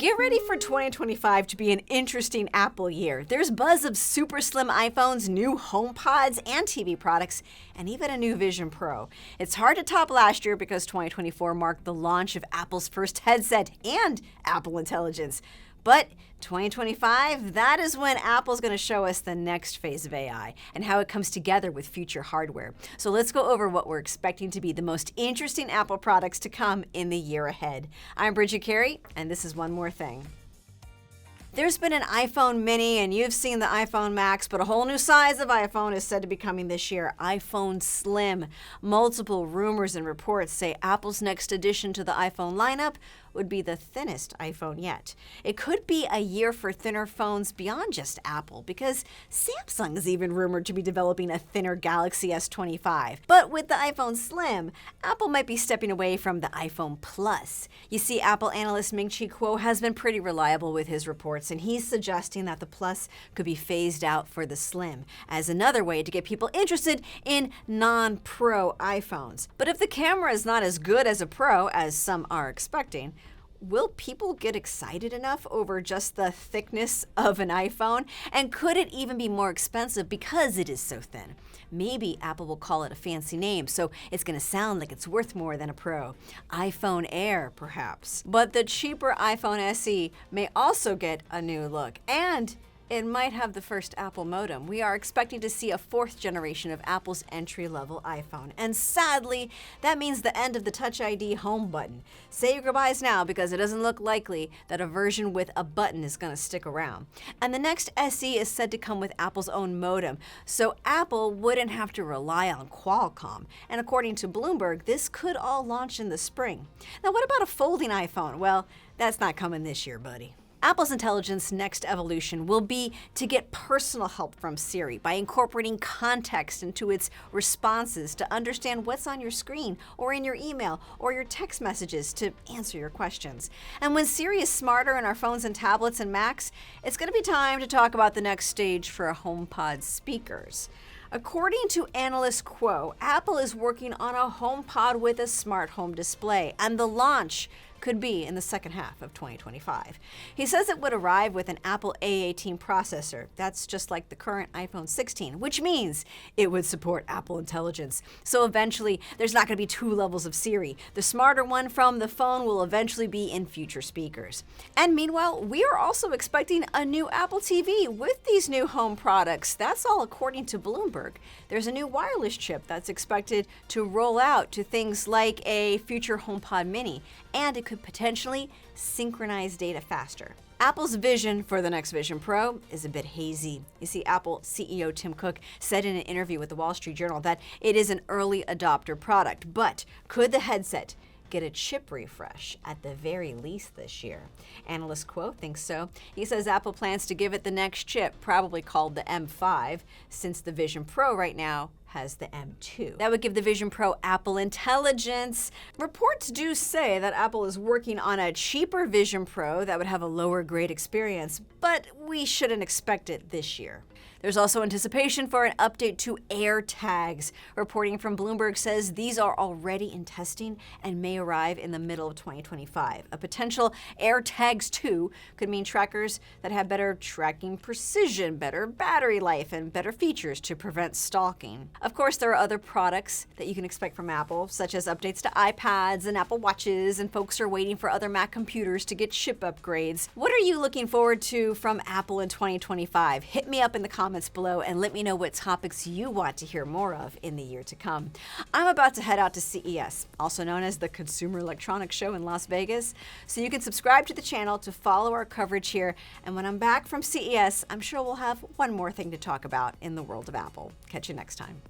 Get ready for 2025 to be an interesting Apple year. There's buzz of super slim iPhones, new HomePods and TV products, and even a new Vision Pro. It's hard to top last year because 2024 marked the launch of Apple's first headset and Apple Intelligence. But 2025, that is when Apple's going to show us the next phase of AI and how it comes together with future hardware. So let's go over what we're expecting to be the most interesting Apple products to come in the year ahead. I'm Bridget Carey, and this is One More Thing. There's been an iPhone mini, and you've seen the iPhone Max, but a whole new size of iPhone is said to be coming this year, iPhone Slim. Multiple rumors and reports say Apple's next addition to the iPhone lineup would be the thinnest iPhone yet. It could be a year for thinner phones beyond just Apple, because Samsung is even rumored to be developing a thinner Galaxy S25. But with the iPhone Slim, Apple might be stepping away from the iPhone Plus. You see, Apple analyst Ming-Chi Kuo has been pretty reliable with his reports, and he's suggesting that the Plus could be phased out for the Slim as another way to get people interested in non-Pro iPhones. But if the camera is not as good as a Pro, as some are expecting, will people get excited enough over just the thickness of an iPhone? And could it even be more expensive because it is so thin? Maybe Apple will call it a fancy name, so it's going to sound like it's worth more than a Pro. iPhone Air, perhaps. But the cheaper iPhone SE may also get a new look, and it might have the first Apple modem. We are expecting to see a fourth generation of Apple's entry-level iPhone. And sadly, that means the end of the Touch ID home button. Say your goodbyes now, because it doesn't look likely that a version with a button is going to stick around. And the next SE is said to come with Apple's own modem, so Apple wouldn't have to rely on Qualcomm. And according to Bloomberg, this could all launch in the spring. Now, what about a folding iPhone? Well, that's not coming this year, buddy. Apple's Intelligence next evolution will be to get personal help from Siri by incorporating context into its responses to understand what's on your screen or in your email or your text messages to answer your questions. And when Siri is smarter in our phones and tablets and Macs, it's going to be time to talk about the next stage for HomePod speakers. According to analyst Kuo, Apple is working on a HomePod with a smart home display, and the launch could be in the second half of 2025. He says it would arrive with an Apple A18 processor. That's just like the current iPhone 16, which means it would support Apple Intelligence. So eventually, there's not going to be two levels of Siri. The smarter one from the phone will eventually be in future speakers. And meanwhile, we are also expecting a new Apple TV with these new home products. That's all according to Bloomberg. There's a new wireless chip that's expected to roll out to things like a future HomePod mini, and it could potentially synchronize data faster. Apple's vision for the next Vision Pro is a bit hazy. You see, Apple CEO Tim Cook said in an interview with the Wall Street Journal that it is an early adopter product, but could the headset get a chip refresh at the very least this year? Analyst Kuo thinks so. He says Apple plans to give it the next chip, probably called the M5, since the Vision Pro right now has the M2. That would give the Vision Pro Apple Intelligence. Reports do say that Apple is working on a cheaper Vision Pro that would have a lower grade experience, but we shouldn't expect it this year. There's also anticipation for an update to AirTags. Reporting from Bloomberg says these are already in testing and may arrive in the middle of 2025. A potential AirTags 2 could mean trackers that have better tracking precision, better battery life, and better features to prevent stalking. Of course, there are other products that you can expect from Apple, such as updates to iPads and Apple Watches, and folks are waiting for other Mac computers to get chip upgrades. What are you looking forward to from Apple in 2025? Hit me up in the comments below and let me know what topics you want to hear more of in the year to come. I'm about to head out to CES, also known as the Consumer Electronics Show in Las Vegas, so you can subscribe to the channel to follow our coverage here. And when I'm back from CES, I'm sure we'll have one more thing to talk about in the world of Apple. Catch you next time.